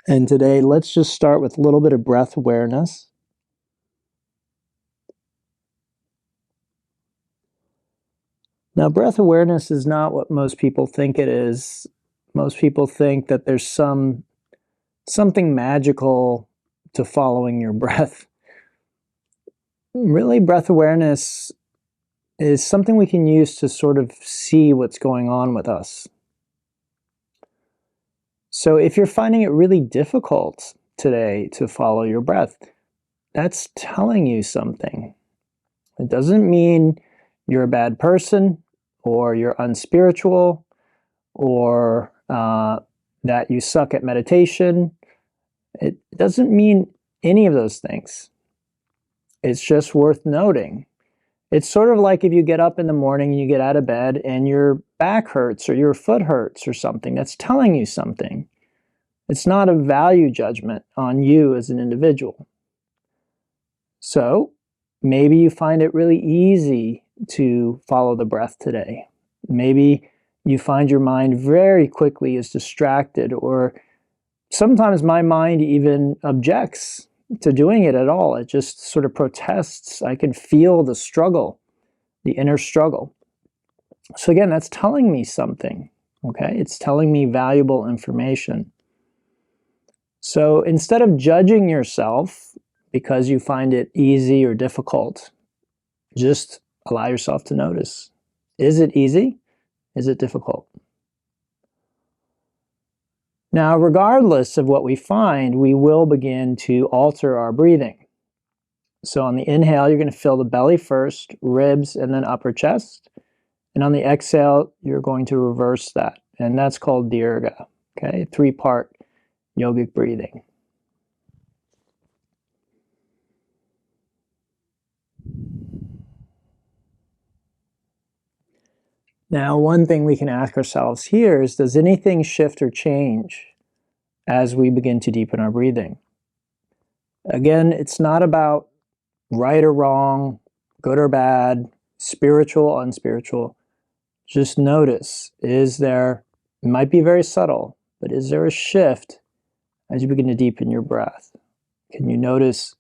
And today, let's just start with a little bit of breath awareness. Now, breath awareness is not what most people think it is. Most people think that there's something magical to following your breath. Really, breath awareness is something we can use to sort of see what's going on with us. So if you're finding it really difficult today to follow your breath, that's telling you something. It doesn't mean you're a bad person or you're unspiritual or that you suck at meditation. It doesn't mean any of those things. It's just worth noting. It's sort of like if you get up in the morning and you get out of bed and your back hurts or your foot hurts or something. That's telling you something. It's not a value judgment on you as an individual. So maybe you find it really easy to follow the breath today. Maybe you find your mind very quickly is distracted, or sometimes my mind even objects to doing it at all. It just sort of protests. I can feel the struggle, the inner struggle. So again, that's telling me something, okay? It's telling me valuable information. So instead of judging yourself because you find it easy or difficult, just allow yourself to notice. Is it easy? Is it difficult? Now, regardless of what we find, we will begin to alter our breathing. So on the inhale, you're going to fill the belly first, ribs, and then upper chest. And on the exhale, you're going to reverse that. And that's called dirga, okay? 3-part yogic breathing. Now, one thing we can ask ourselves here is, does anything shift or change as we begin to deepen our breathing? Again, it's not about right or wrong, good or bad, spiritual, unspiritual. Just notice, is there, it might be very subtle, but is there a shift as you begin to deepen your breath? Can you notice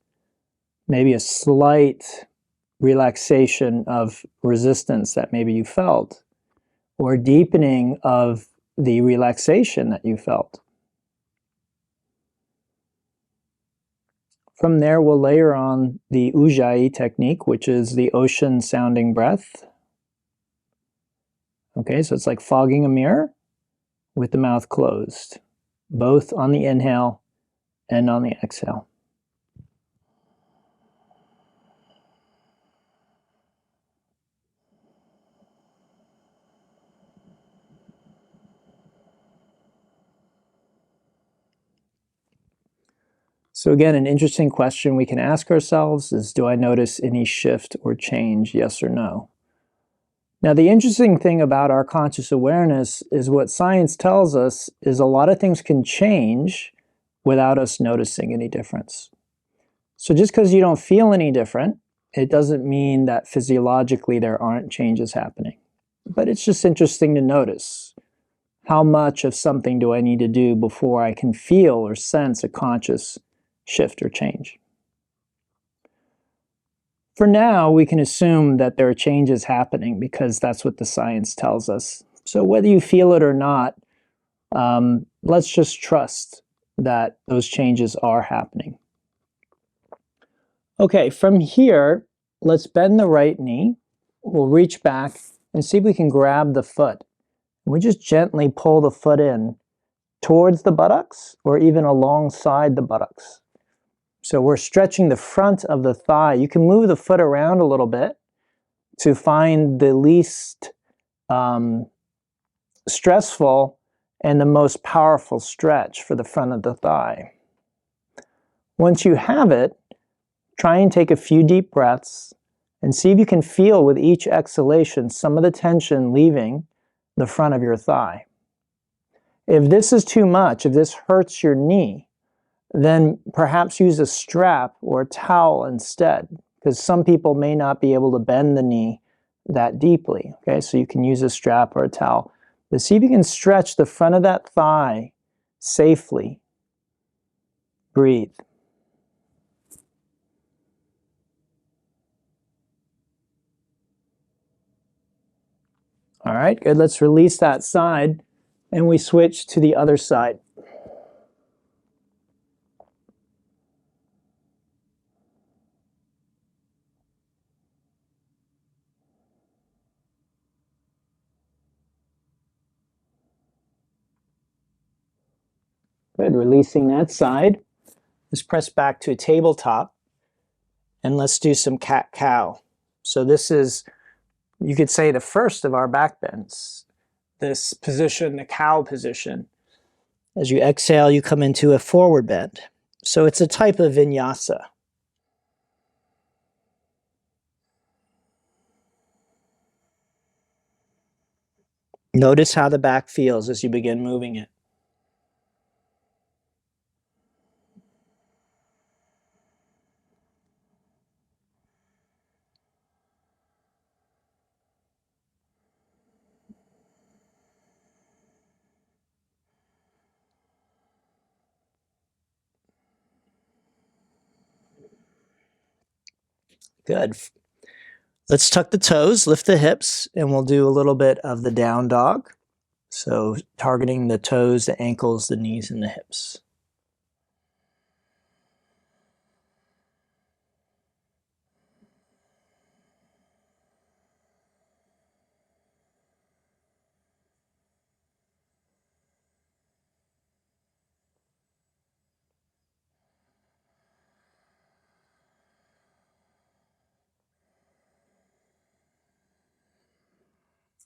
maybe a slight relaxation of resistance that maybe you felt, or deepening of the relaxation that you felt? From there, we'll layer on the Ujjayi technique, which is the ocean sounding breath. Okay, so it's like fogging a mirror with the mouth closed, both on the inhale and on the exhale. So again, an interesting question we can ask ourselves is, do I notice any shift or change, yes or no? Now, the interesting thing about our conscious awareness is what science tells us is a lot of things can change without us noticing any difference. So just because you don't feel any different, it doesn't mean that physiologically there aren't changes happening. But it's just interesting to notice, how much of something do I need to do before I can feel or sense a conscious shift or change? For now, we can assume that there are changes happening because that's what the science tells us. So whether you feel it or not, let's just trust that those changes are happening. Okay, from here, let's bend the right knee. We'll reach back and see if we can grab the foot. We just gently pull the foot in towards the buttocks or even alongside the buttocks. So we're stretching the front of the thigh. You can move the foot around a little bit to find the least stressful and the most powerful stretch for the front of the thigh. Once you have it, try and take a few deep breaths and see if you can feel with each exhalation some of the tension leaving the front of your thigh. If this is too much, if this hurts your knee, then perhaps use a strap or a towel instead, because some people may not be able to bend the knee that deeply. Okay, so you can use a strap or a towel. But see if you can stretch the front of that thigh safely Breathe. All right, good. Let's release that side and we switch to the other side. Good, releasing that side. Let's press back to a tabletop and let's do some cat-cow. So this is, you could say, the first of our back bends. This position, the cow position. As you exhale, you come into a forward bend. So it's a type of vinyasa. Notice how the back feels as you begin moving it. Good. Let's tuck the toes, lift the hips, and we'll do a little bit of the down dog. So targeting the toes, the ankles, the knees, and the hips.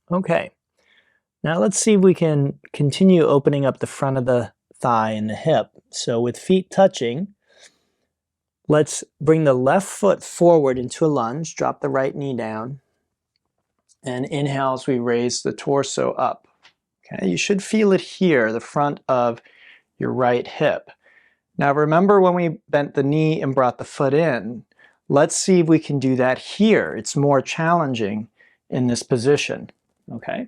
Okay. Now let's see if we can continue opening up the front of the thigh and the hip. So with feet touching, let's bring the left foot forward into a lunge, drop the right knee down, and inhale as we raise the torso up. Okay, you should feel it here, the front of your right hip. Now remember when we bent the knee and brought the foot in, let's see if we can do that here. It's more challenging in this position, okay?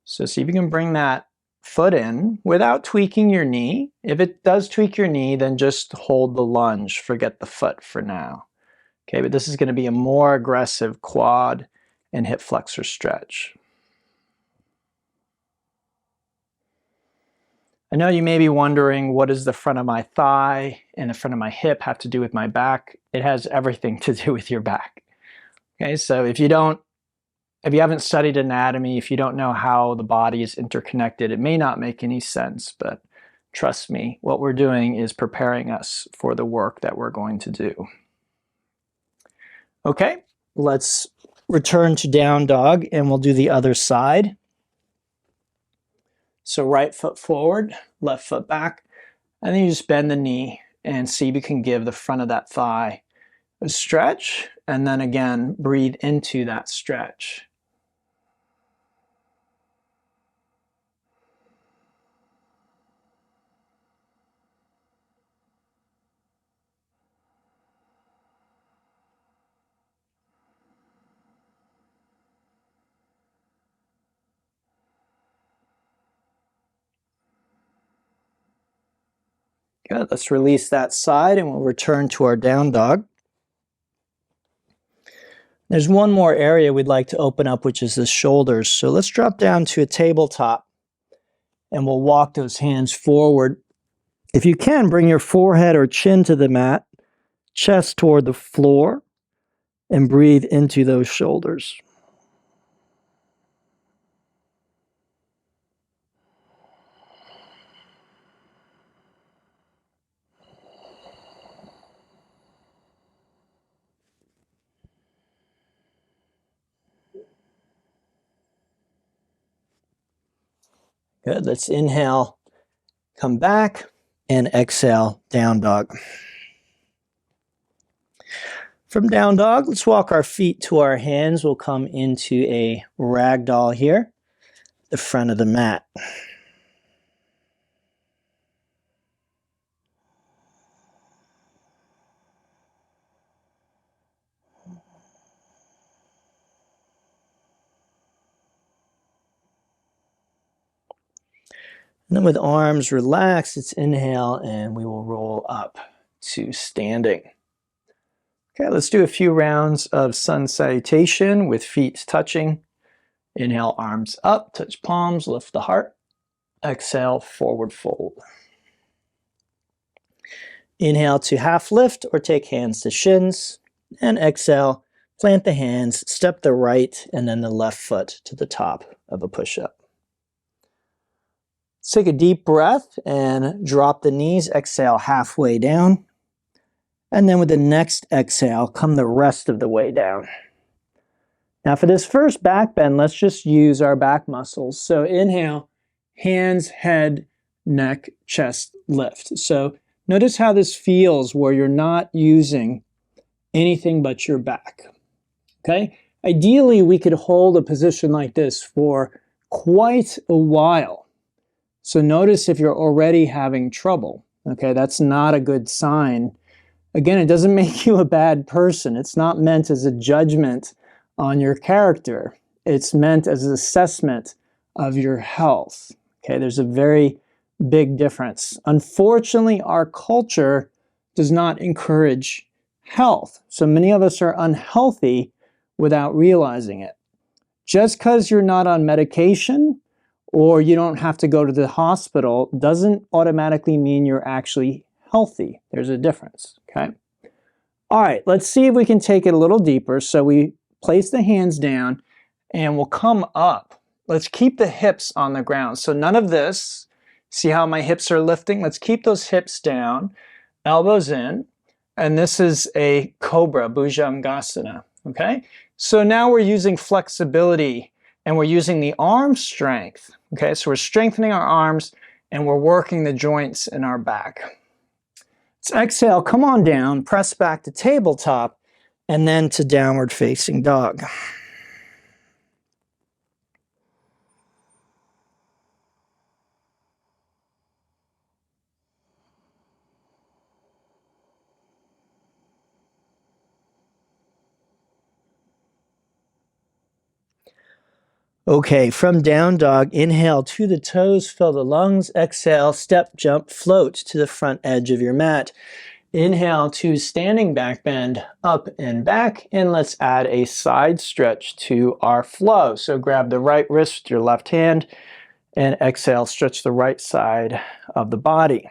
So see if you can bring that foot in without tweaking your knee. If it does tweak your knee, then just hold the lunge, forget the foot for now. Okay, but this is going to be a more aggressive quad and hip flexor stretch. I know you may be wondering, what does the front of my thigh and the front of my hip have to do with my back? It has everything to do with your back. Okay, so if you haven't studied anatomy, if you don't know how the body is interconnected, it may not make any sense, but trust me, what we're doing is preparing us for the work that we're going to do. Okay, let's return to down dog and we'll do the other side. So right foot forward, left foot back, and then you just bend the knee and see if you can give the front of that thigh a stretch, and then again, breathe into that stretch. Good, let's release that side and we'll return to our down dog. There's one more area we'd like to open up, which is the shoulders. So let's drop down to a tabletop and we'll walk those hands forward. If you can, bring your forehead or chin to the mat, chest toward the floor, and breathe into those shoulders. Good, let's inhale, come back, and exhale, down dog. From down dog, let's walk our feet to our hands. We'll come into a ragdoll here, the front of the mat. And then with arms relaxed, it's inhale and we will roll up to standing. Okay, let's do a few rounds of sun salutation with feet touching. Inhale, arms up, touch palms, lift the heart. Exhale, forward fold. Inhale to half lift or take hands to shins. And exhale, plant the hands, step the right and then the left foot to the top of a push-up. Let's take a deep breath and drop the knees. Exhale halfway down. And then with the next exhale, come the rest of the way down. Now for this first back bend, let's just use our back muscles. So inhale, hands, head, neck, chest, lift. So notice how this feels where you're not using anything but your back. Okay? Ideally, we could hold a position like this for quite a while. So notice if you're already having trouble. Okay, that's not a good sign. Again, it doesn't make you a bad person. It's not meant as a judgment on your character. It's meant as an assessment of your health. Okay, there's a very big difference. Unfortunately, our culture does not encourage health. So many of us are unhealthy without realizing it. Just because you're not on medication or you don't have to go to the hospital doesn't automatically mean you're actually healthy. There's a difference, okay? All right, let's see if we can take it a little deeper. So we place the hands down and we'll come up. Let's keep the hips on the ground. So none of this. See how my hips are lifting? Let's keep those hips down, elbows in. And this is a cobra, bhujangasana, okay? So now we're using flexibility and we're using the arm strength, okay? So we're strengthening our arms and we're working the joints in our back. Let's exhale, come on down, press back to tabletop, and then to downward facing dog. Okay, from down dog, inhale to the toes, fill the lungs, exhale, step, jump, float to the front edge of your mat. Inhale to standing back bend, up and back, and let's add a side stretch to our flow. So grab the right wrist with your left hand, and exhale, stretch the right side of the body.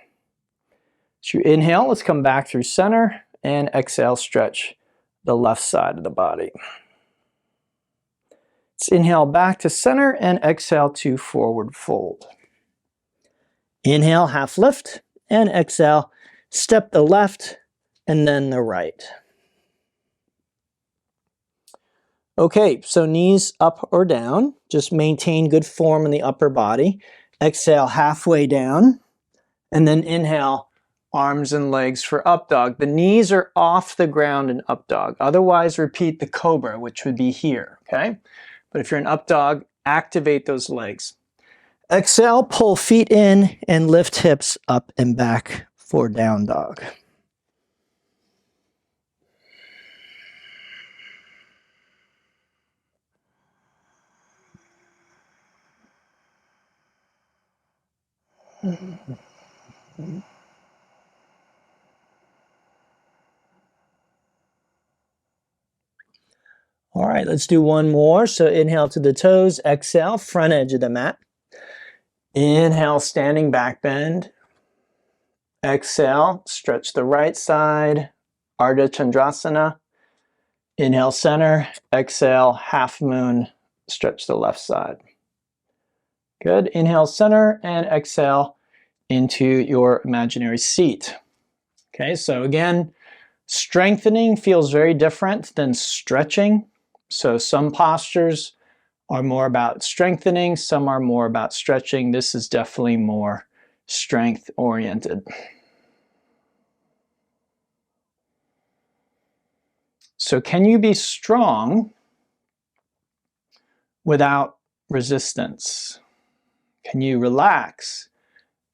So you inhale, let's come back through center, and exhale, stretch the left side of the body. Let's inhale back to center and exhale to forward fold. Inhale, half lift, and exhale, step the left and then the right. Okay, so knees up or down. Just maintain good form in the upper body. Exhale halfway down, and then inhale, arms and legs for up dog. The knees are off the ground in up dog. Otherwise, repeat the cobra, which would be here, okay? But if you're in up dog, activate those legs. Exhale, pull feet in and lift hips up and back for down dog. All right, let's do one more. So inhale to the toes, exhale, front edge of the mat. Inhale, standing back bend. Exhale, stretch the right side, Ardha Chandrasana. Inhale, center. Exhale, half moon, stretch the left side. Good. Inhale, center, and exhale into your imaginary seat. Okay, so again, strengthening feels very different than stretching. So some postures are more about strengthening, some are more about stretching. This is definitely more strength oriented. So can you be strong without resistance? Can you relax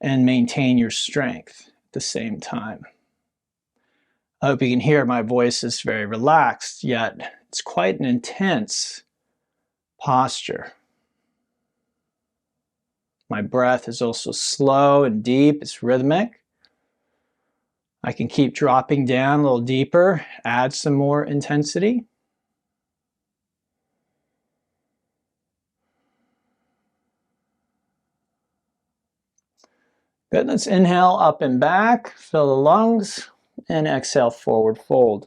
and maintain your strength at the same time? I hope you can hear my voice is very relaxed, yet it's quite an intense posture. My breath is also slow and deep. It's rhythmic. I can keep dropping down a little deeper, add some more intensity. Good, let's inhale up and back, fill the lungs, and exhale, forward fold.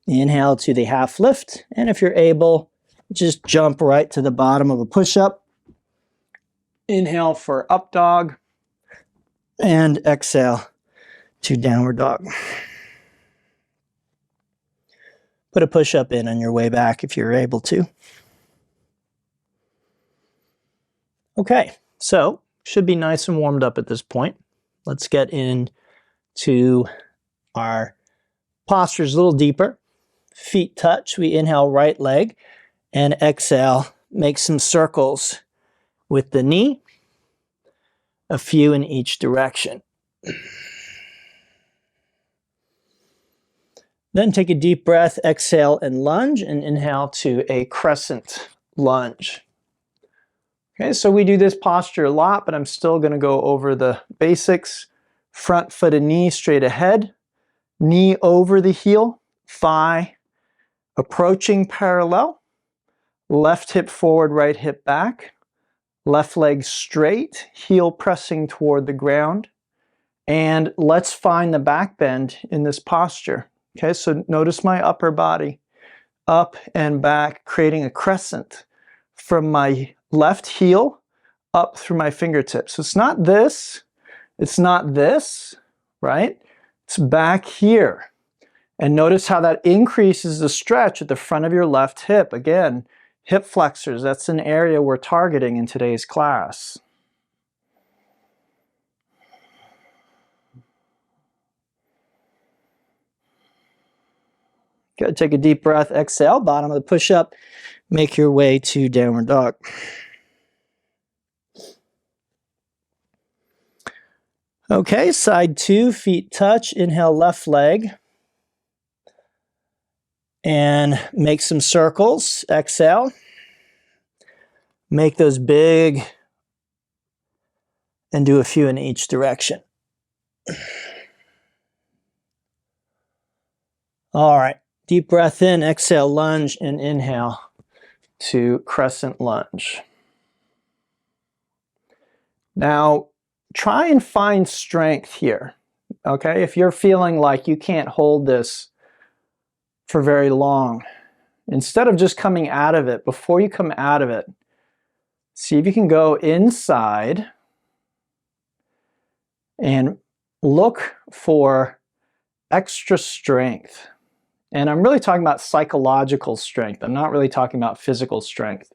Inhale to the half lift, and if you're able, just jump right to the bottom of a push-up. Inhale for up dog, and exhale to downward dog. Put a push-up in on your way back if you're able to. Okay, so should be nice and warmed up at this point. Let's get into our postures a little deeper. Feet touch, we inhale right leg, and exhale, make some circles with the knee, a few in each direction. Then take a deep breath, exhale and lunge, and inhale to a crescent lunge. Okay, so we do this posture a lot, but I'm still going to go over the basics. Front foot and knee straight ahead, knee over the heel, thigh approaching parallel, left hip forward, right hip back, left leg straight, heel pressing toward the ground, and let's find the back bend in this posture. Okay, so notice my upper body, up and back, creating a crescent from my left heel up through my fingertips. So it's not this, right? It's back here. And notice how that increases the stretch at the front of your left hip. Again, hip flexors, that's an area we're targeting in today's class. Good, take a deep breath, exhale, bottom of the push-up, make your way to downward dog. Okay, side two, feet touch, inhale left leg, and make some circles, exhale. Make those big, and do a few in each direction. All right, deep breath in, exhale, lunge, and inhale to crescent lunge. Now, try and find strength here, okay? If you're feeling like you can't hold this for very long, instead of just coming out of it, before you come out of it, see if you can go inside and look for extra strength. And I'm really talking about psychological strength. I'm not really talking about physical strength.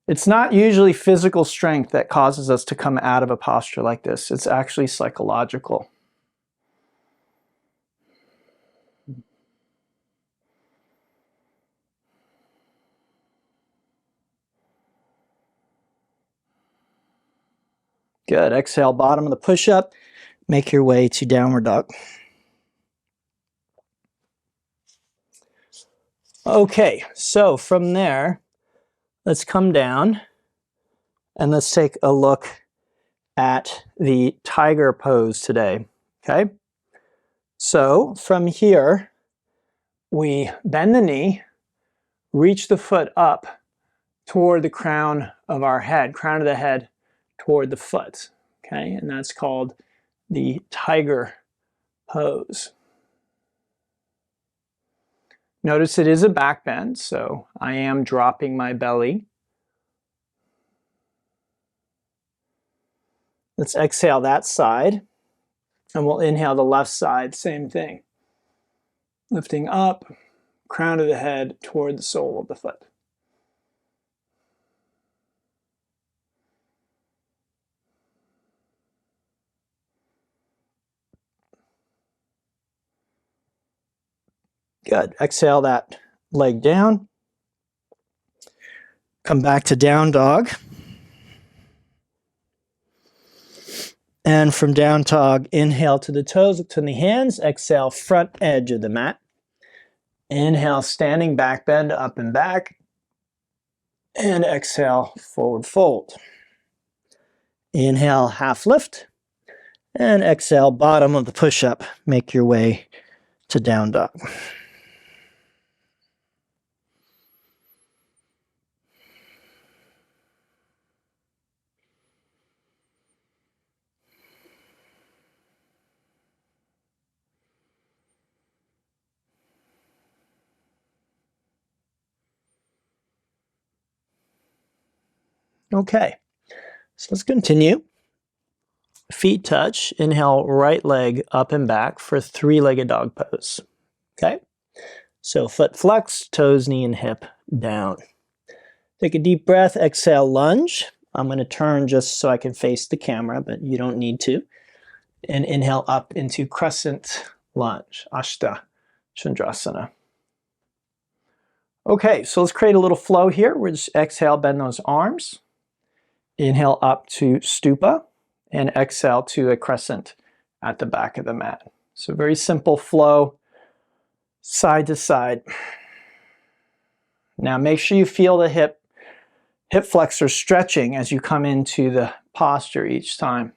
It's not usually physical strength that causes us to come out of a posture like this. It's actually psychological. Good. Exhale, bottom of the push-up. Make your way to downward dog. Okay, so from there, let's come down and let's take a look at the tiger pose today, okay? So from here, we bend the knee, reach the foot up toward the crown of our head, crown of the head toward the foot, okay? And that's called the tiger pose. Notice it is a back bend, so I am dropping my belly. Let's exhale that side, and we'll inhale the left side, same thing. Lifting up, crown of the head toward the sole of the foot. Good. Exhale that leg down. Come back to down dog. And from down dog, inhale to the toes, to the hands. Exhale, front edge of the mat. Inhale, standing back bend, up and back. And exhale, forward fold. Inhale, half lift. And exhale, bottom of the push-up. Make your way to down dog. Okay, so let's continue. Feet touch. Inhale, right leg up and back for three-legged dog pose. Okay, so foot flex, toes, knee, and hip down. Take a deep breath, exhale, lunge. I'm going to turn just so I can face the camera, but you don't need to. And inhale up into crescent lunge, Ashta Chandrasana. Okay, so let's create a little flow here. We'll just exhale, bend those arms. Inhale up to stupa and exhale to a crescent at the back of the mat. So very simple flow, side to side. Now make sure you feel the hip flexor stretching as you come into the posture each time.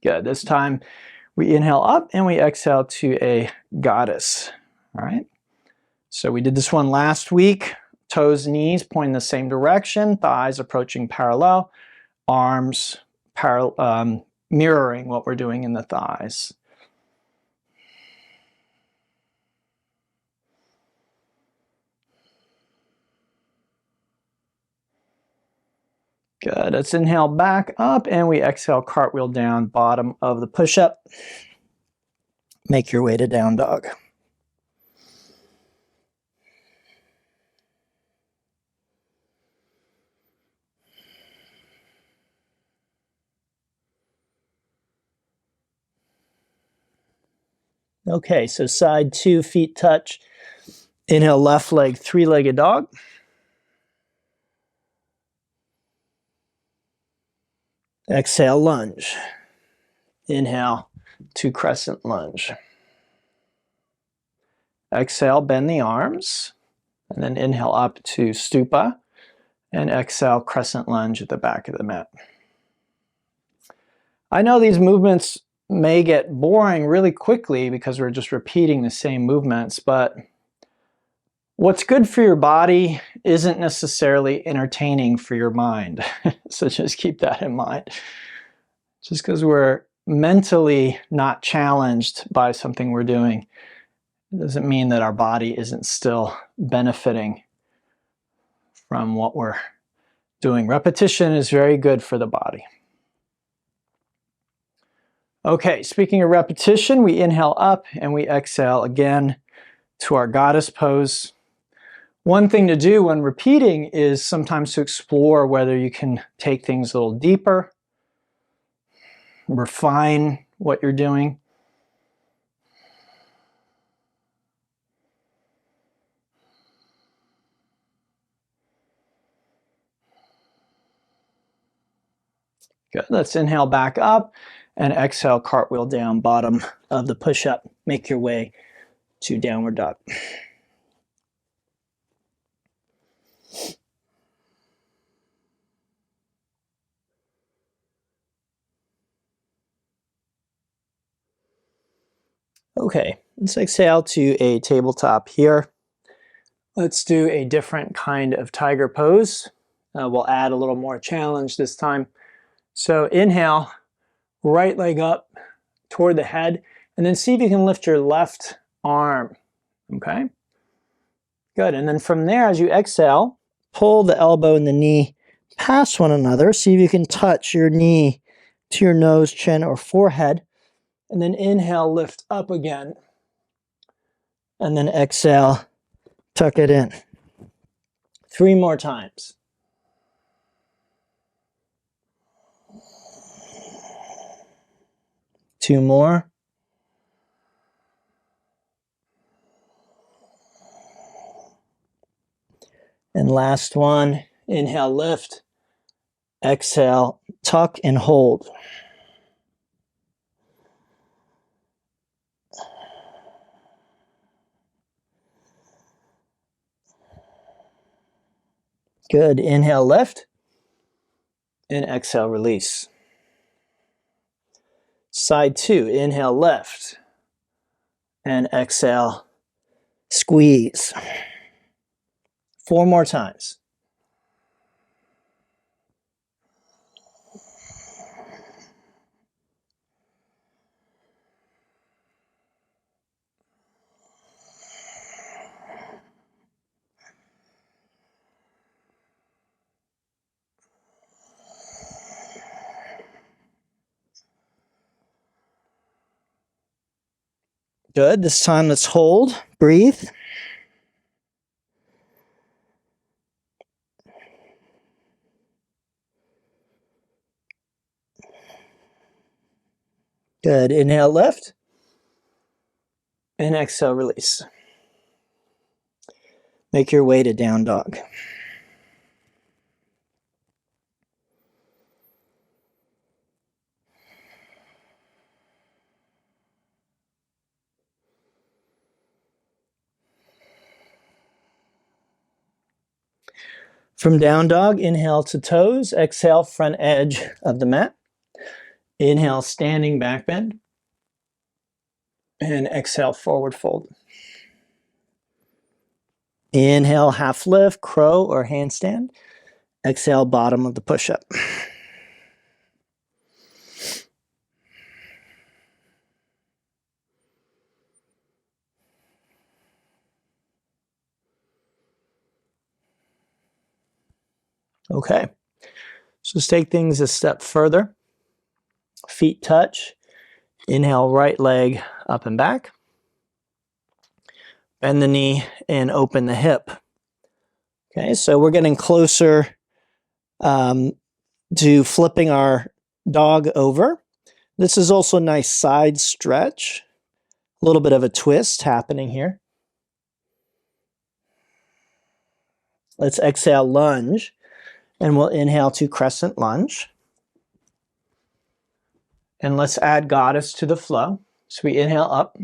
Good. This time we inhale up and we exhale to a goddess. All right. So we did this one last week. Toes, knees pointing the same direction, thighs approaching parallel, arms mirroring what we're doing in the thighs. Good. Let's inhale back up and we exhale, cartwheel down, bottom of the push-up. Make your way to down dog. Okay, so side two, feet touch. Inhale, left leg, three-legged dog. Exhale, lunge. Inhale, to crescent lunge. Exhale, bend the arms. And then inhale up to stupa. And exhale, crescent lunge at the back of the mat. I know these movements may get boring really quickly because we're just repeating the same movements, but what's good for your body isn't necessarily entertaining for your mind. So just keep that in mind. Just because we're mentally not challenged by something we're doing doesn't mean that our body isn't still benefiting from what we're doing. Repetition is very good for the body. Okay, speaking of repetition, we inhale up and we exhale again to our goddess pose. One thing to do when repeating is sometimes to explore whether you can take things a little deeper, refine what you're doing. Good. Let's inhale back up and exhale, cartwheel down, bottom of the push-up. Make your way to downward dog. Okay, let's exhale to a tabletop here. Let's do a different kind of tiger pose. We'll add a little more challenge this time. So inhale, right leg up toward the head, and then see if you can lift your left arm, okay? Good, and then from there, as you exhale, pull the elbow and the knee past one another. See if you can touch your knee to your nose, chin, or forehead. And then inhale, lift up again. And then exhale, tuck it in. 3 more times. Two more. And last one, inhale, lift. Exhale, tuck and hold. Good. Inhale, lift. And exhale, release. Side 2. Inhale, lift. And exhale, squeeze. 4 more times. Good. This time let's hold. Breathe. Good. Inhale, lift. And exhale, release. Make your way to down dog. From down dog, inhale to toes, exhale front edge of the mat. Inhale, standing back bend. And exhale, forward fold. Inhale, half lift, crow or handstand. Exhale, bottom of the push-up. Okay, so let's take things a step further. Feet touch. Inhale, right leg up and back. Bend the knee and open the hip. Okay, so we're getting closer to flipping our dog over. This is also a nice side stretch. A little bit of a twist happening here. Let's exhale, lunge, and we'll inhale to crescent lunge. And let's add goddess to the flow. So we inhale up,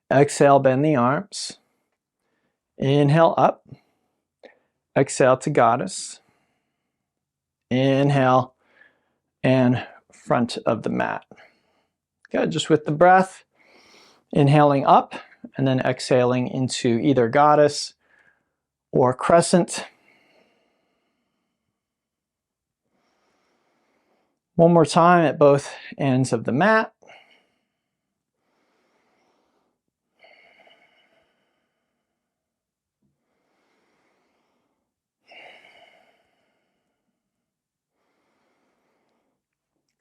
exhale, bend the arms. Inhale up, exhale to goddess. Inhale, and front of the mat. Good, just with the breath, inhaling up, and then exhaling into either goddess or crescent. One more time at both ends of the mat.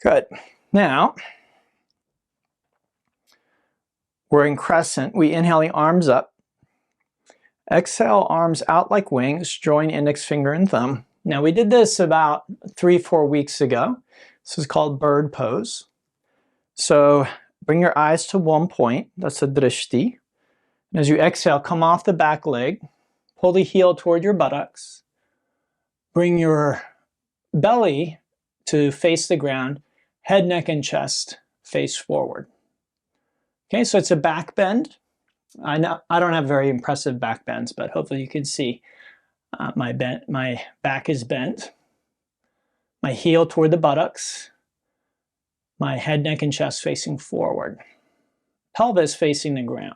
Good. Now, we're in crescent. We inhale the arms up. Exhale, arms out like wings. Join index finger and thumb. Now, we did this about 3-4 weeks ago. This is called bird pose. So bring your eyes to one point. That's a drishti. And as you exhale, come off the back leg. Pull the heel toward your buttocks. Bring your belly to face the ground. Head, neck, and chest face forward. Okay, so it's a back bend. I don't have very impressive back bends, but hopefully you can see my back is bent. My heel toward the buttocks. My head, neck, and chest facing forward. Pelvis facing the ground.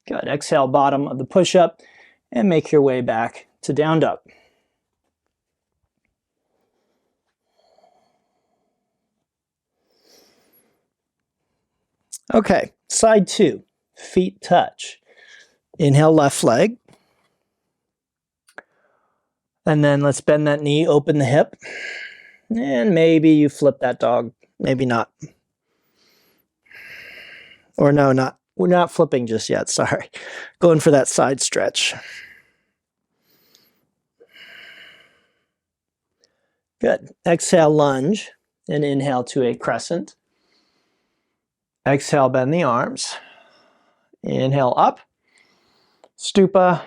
Good. Exhale, bottom of the push-up, and make your way back to down dog. Okay, side 2, feet touch. Inhale, left leg. And then let's bend that knee, open the hip. And maybe you flip that dog, maybe not. Or no, we're not flipping just yet, sorry. Going for that side stretch. Good. Exhale, lunge, and inhale to a crescent. Exhale, bend the arms. Inhale up, stupa,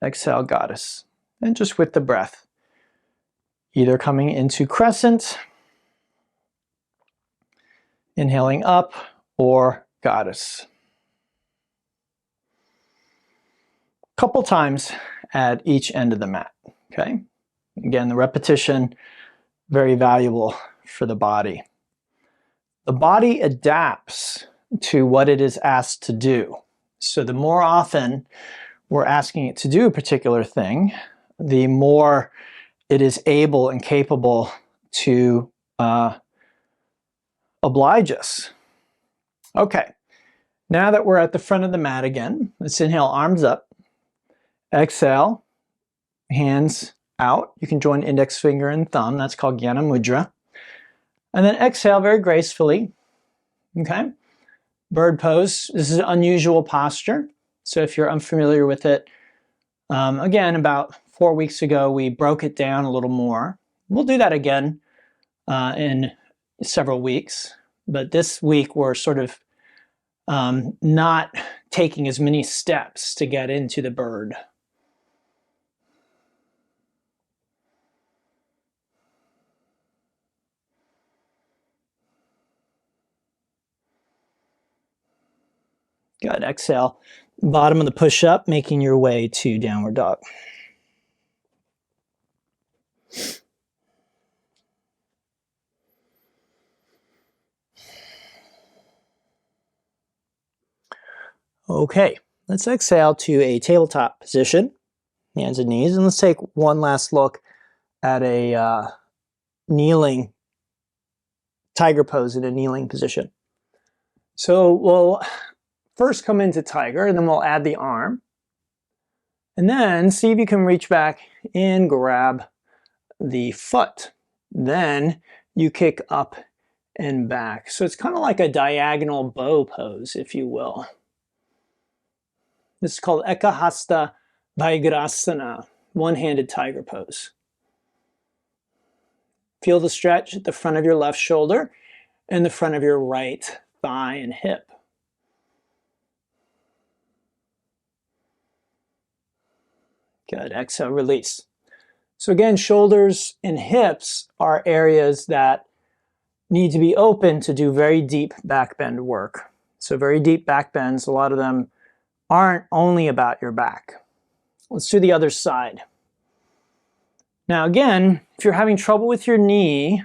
exhale, goddess. And just with the breath, either coming into crescent, inhaling up, or goddess. Couple times at each end of the mat, okay? Again, the repetition, very valuable for the body. The body adapts to what it is asked to do. So the more often we're asking it to do a particular thing, the more it is able and capable to oblige us. Okay, now that we're at the front of the mat again, let's inhale, arms up. Exhale, hands out. You can join index finger and thumb. That's called Jnana Mudra. And then exhale very gracefully. Okay? Bird pose. This is an unusual posture. So if you're unfamiliar with it, again, about 4 weeks ago, we broke it down a little more. We'll do that again in several weeks. But this week, we're sort of not taking as many steps to get into the bird. Good. Exhale. Bottom of the push-up, making your way to downward dog. Okay, let's exhale to a tabletop position, hands and knees, and let's take one last look at a kneeling tiger pose in a kneeling position. So we'll first come into tiger, and then we'll add the arm. And then see if you can reach back and grab the foot. Then you kick up and back. So it's kind of like a diagonal bow pose, if you will. This is called Ekahasta Vyaghrasana, one-handed tiger pose. Feel the stretch at the front of your left shoulder and the front of your right thigh and hip. Good. Exhale, release. So again, shoulders and hips are areas that need to be open to do very deep back bend work. So very deep back bends, a lot of them aren't only about your back. Let's do the other side. Now again, if you're having trouble with your knee,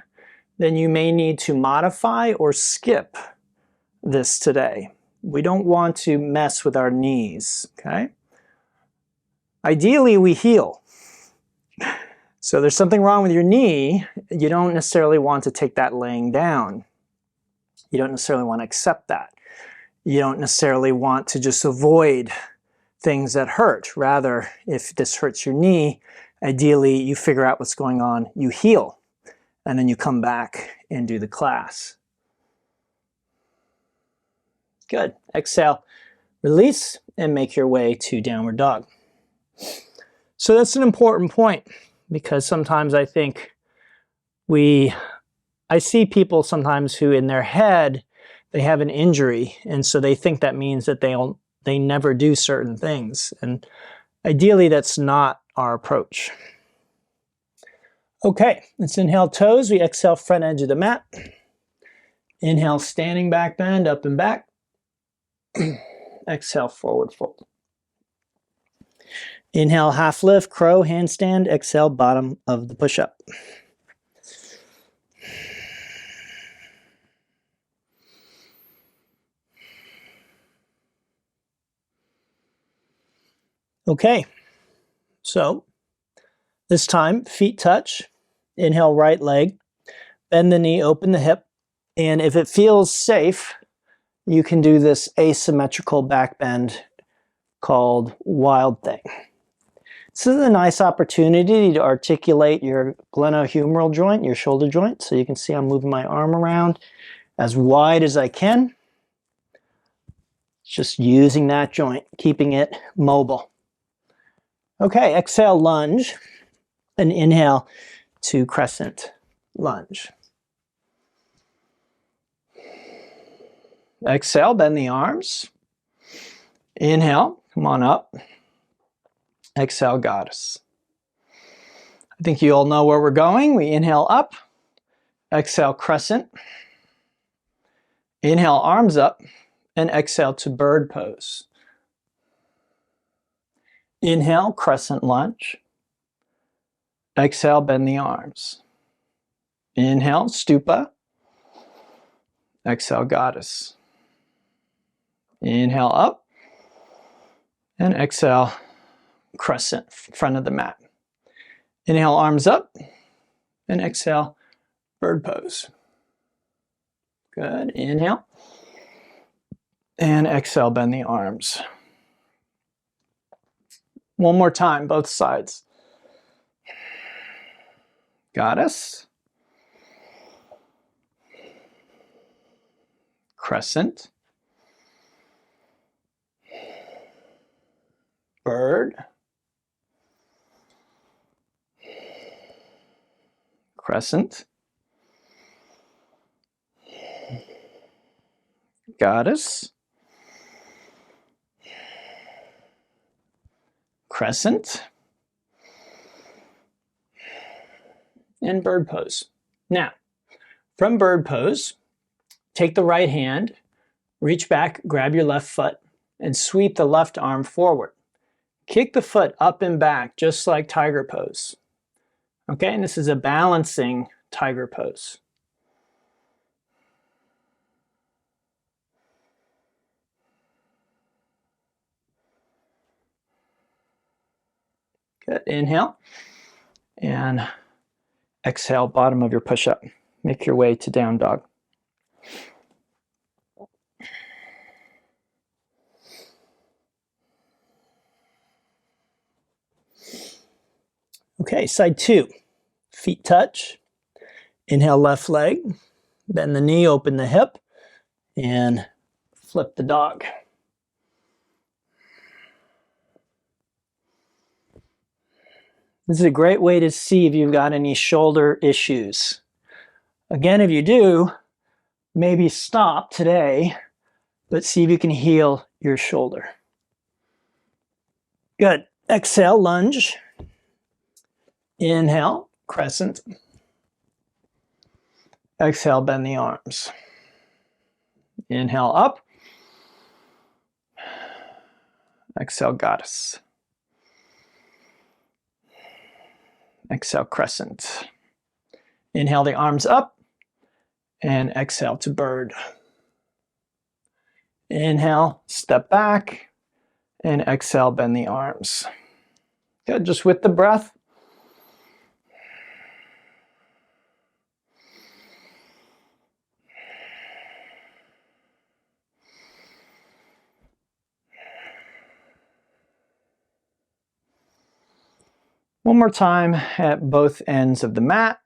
then you may need to modify or skip this today. We don't want to mess with our knees, okay? Ideally, we heal. So there's something wrong with your knee, you don't necessarily want to take that laying down. You don't necessarily want to accept that. You don't necessarily want to just avoid things that hurt. Rather, if this hurts your knee, ideally you figure out what's going on, you heal, and then you come back and do the class. Good. Exhale, release, and make your way to downward dog. So that's an important point, because sometimes I think I see people sometimes who in their head, they have an injury, and so they think that means that they never do certain things. And ideally, that's not our approach. Okay, let's inhale toes. We exhale front edge of the mat. Inhale standing back bend, up and back. Exhale forward fold. Inhale half lift, crow, handstand. Exhale bottom of the push-up. Okay, so this time feet touch. Inhale right leg, bend the knee, open the hip, and if it feels safe, you can do this asymmetrical back bend called wild thing. This is a nice opportunity to articulate your glenohumeral joint, your shoulder joint. So you can see I'm moving my arm around as wide as I can. Just using that joint, keeping it mobile. Okay, exhale, lunge, and inhale to crescent lunge. Exhale, bend the arms. Inhale, come on up. Exhale, goddess. I think you all know where we're going. We inhale up, exhale, crescent. Inhale, arms up, and exhale to bird pose. Inhale, crescent lunge. Exhale, bend the arms. Inhale, stupa. Exhale, goddess. Inhale, up. And exhale, crescent, front of the mat. Inhale, arms up. And exhale, bird pose. Good. Inhale. And exhale, bend the arms. One more time, both sides. Goddess. Crescent. Bird. Crescent. Goddess. Crescent. And bird pose. Now, from bird pose, take the right hand, reach back, grab your left foot, and sweep the left arm forward. Kick the foot up and back, just like tiger pose. Okay, and this is a balancing tiger pose. Good. Inhale. And exhale, bottom of your push-up. Make your way to down dog. Okay, side two. Feet touch. Inhale, left leg. Bend the knee, open the hip, and flip the dog. This is a great way to see if you've got any shoulder issues. Again, if you do, maybe stop today, but see if you can heal your shoulder. Good. Exhale, lunge. Inhale, crescent. Exhale, bend the arms. Inhale, up. Exhale, goddess. Exhale, crescent. Inhale the arms up and exhale to bird. Inhale, step back, and exhale, bend the arms. Good, just with the breath. One more time at both ends of the mat.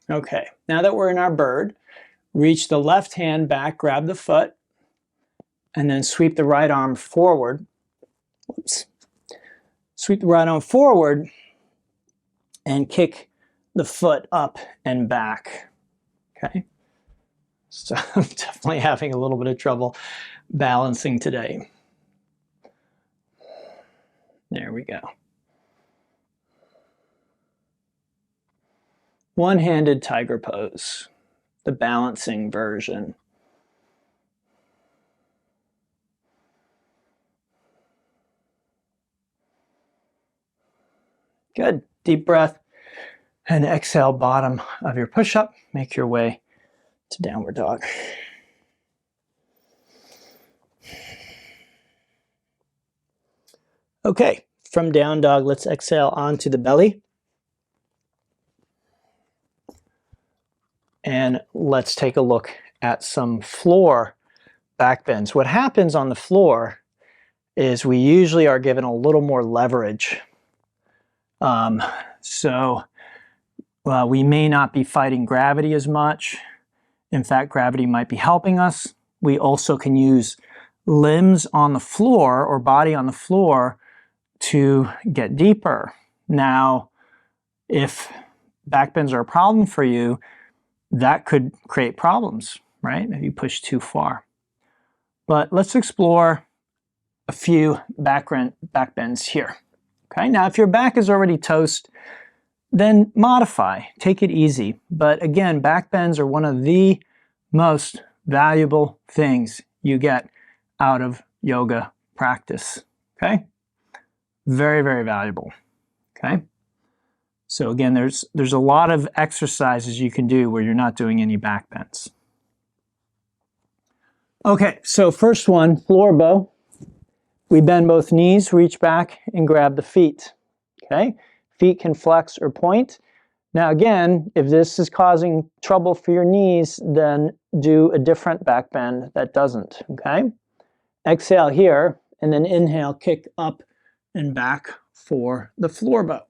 Okay, now that we're in our bird, reach the left hand back, grab the foot, and then sweep the right arm forward. Whoops. Sweep the right arm forward and kick the foot up and back. Okay, so I'm definitely having a little bit of trouble balancing today. There we go. One-handed tiger pose, the balancing version. Good. Deep breath and exhale, bottom of your push-up. Make your way to downward dog. Okay, from down dog, let's exhale onto the belly. And let's take a look at some floor back bends. What happens on the floor is we usually are given a little more leverage. So we may not be fighting gravity as much. In fact, gravity might be helping us. We also can use limbs on the floor or body on the floor to get deeper. Now, if back bends are a problem for you, that could create problems, right? If you push too far. But let's explore a few back bends here. Okay, now if your back is already toast, then modify, take it easy. But again, back bends are one of the most valuable things you get out of yoga practice, okay? Very, very valuable, okay? So again, there's a lot of exercises you can do where you're not doing any back bends. Okay, so first one, floor bow. We bend both knees, reach back, and grab the feet, okay? Feet can flex or point. Now again, if this is causing trouble for your knees, then do a different back bend that doesn't, okay? Exhale here, and then inhale, kick up and back for the floor bow.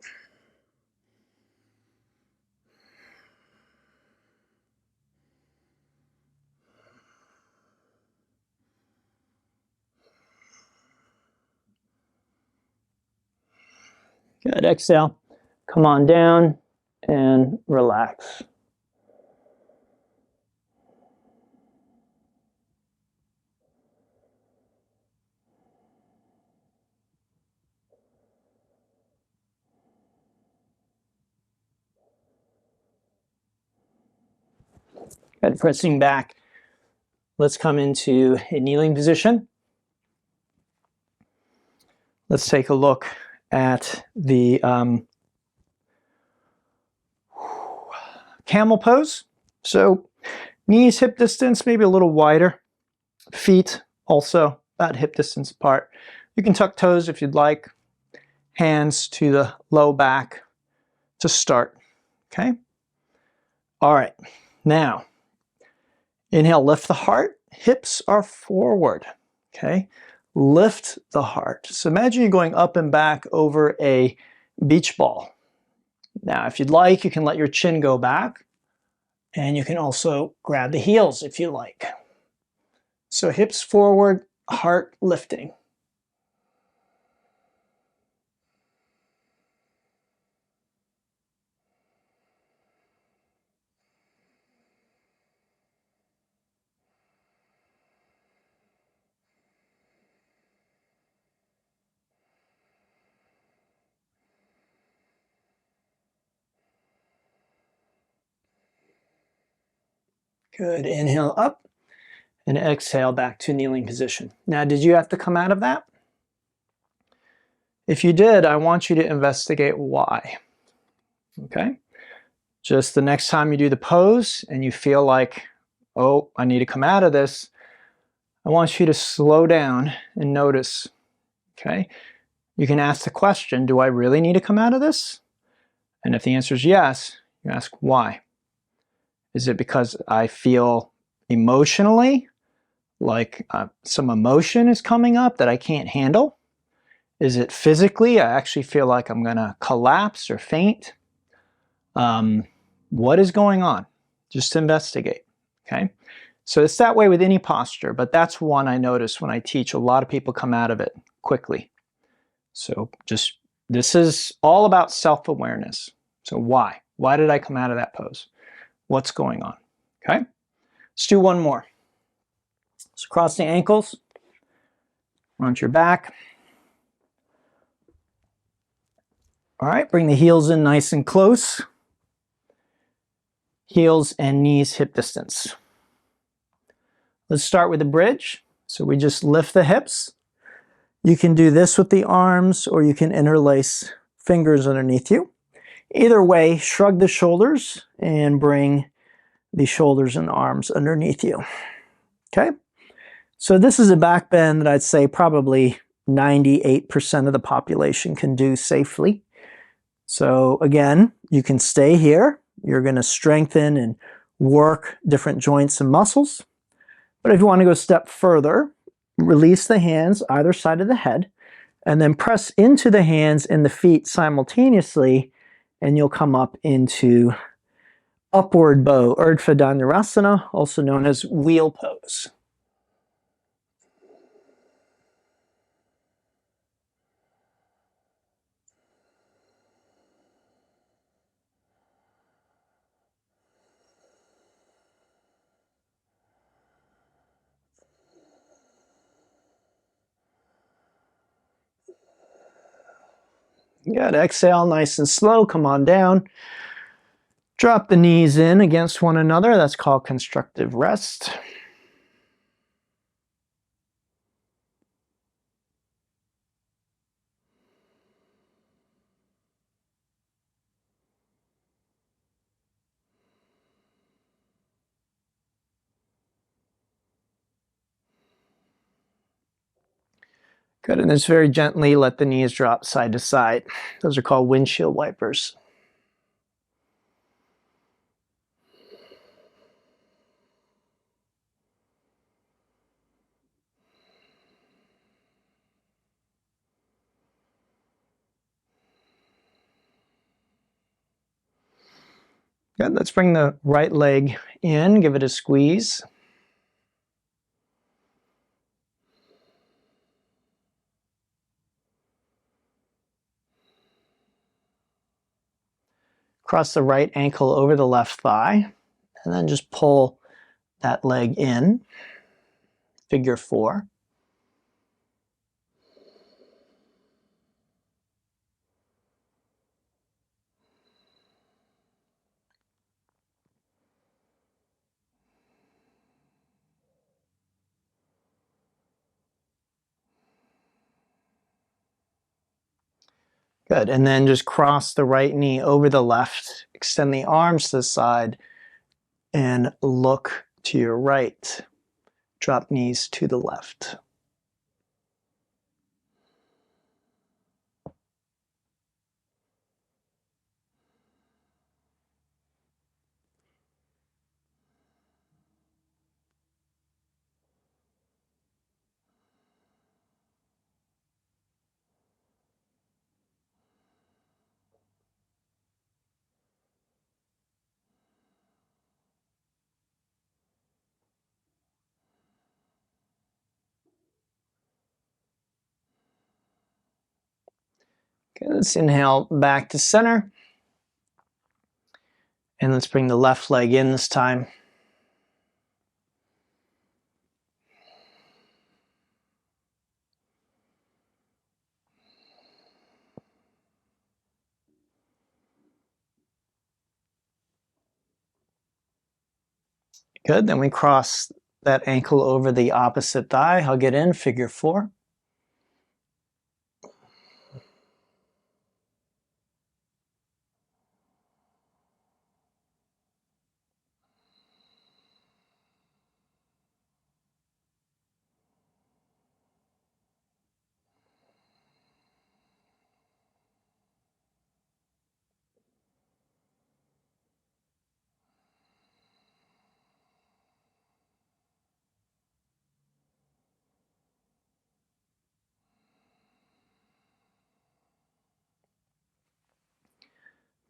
Good, exhale, come on down and relax. Good, pressing back. Let's come into a kneeling position. Let's take a look at the camel pose. So knees hip distance, maybe a little wider. Feet also about hip distance apart. You can tuck toes if you'd like. Hands to the low back to start, okay? All right, now inhale, lift the heart. Hips are forward, okay? Lift the heart. So imagine you're going up and back over a beach ball. Now, if you'd like, you can let your chin go back, and you can also grab the heels if you like. So hips forward, heart lifting. Good, inhale up and exhale back to kneeling position. Now, did you have to come out of that? If you did, I want you to investigate why, okay? Just the next time you do the pose and you feel like, oh, I need to come out of this, I want you to slow down and notice, okay? You can ask the question, do I really need to come out of this? And if the answer is yes, you ask why. Is it because I feel emotionally like some emotion is coming up that I can't handle? Is it physically? I actually feel like I'm going to collapse or faint. What is going on? Just investigate, okay? So it's that way with any posture, but that's one I notice when I teach. A lot of people come out of it quickly. So just, this is all about self-awareness. So why? Why did I come out of that pose? What's going on? Okay, let's do one more. So cross the ankles, onto your back. All right, bring the heels in nice and close. Heels and knees hip distance. Let's start with the bridge. So we just lift the hips. You can do this with the arms, or you can interlace fingers underneath you. Either way, shrug the shoulders and bring the shoulders and arms underneath you. Okay? So this is a back bend that I'd say probably 98% of the population can do safely. So again, you can stay here. You're going to strengthen and work different joints and muscles. But if you want to go a step further, release the hands either side of the head, and then press into the hands and the feet simultaneously and you'll come up into upward bow, Urdhva Dhanurasana, also known as wheel pose. Good. Exhale, nice and slow. Come on down. Drop the knees in against one another. That's called constructive rest. Good. And just very gently let the knees drop side to side. Those are called windshield wipers. Good. Let's bring the right leg in, give it a squeeze. Cross the right ankle over the left thigh, and then just pull that leg in, figure 4. Good, and then just cross the right knee over the left, extend the arms to the side, and look to your right. Drop knees to the left. Okay, let's inhale back to center. And let's bring the left leg in this time. Good, then we cross that ankle over the opposite thigh, hug it in, figure 4.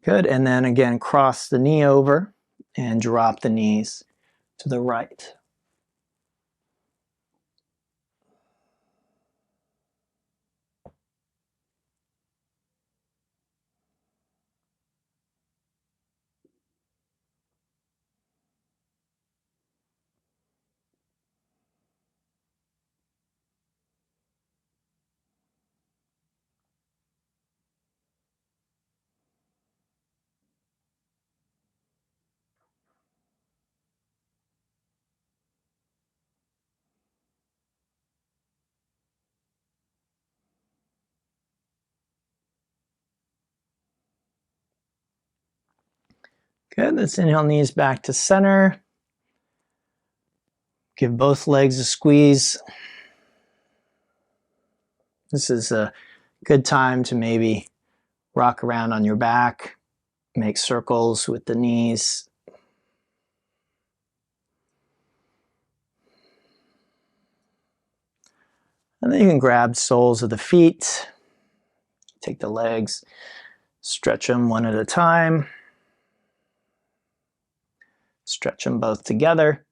Good, and then again, cross the knee over and drop the knees to the right. Good, let's inhale knees back to center. Give both legs a squeeze. This is a good time to maybe rock around on your back, make circles with the knees. And then you can grab soles of the feet, take the legs, Stretch them one at a time. Stretch them both together.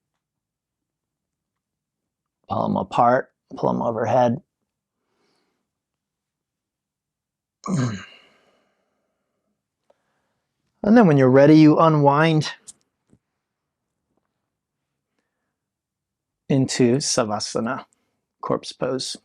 Pull them apart, pull them overhead. And then when you're ready, you unwind into Savasana, corpse pose.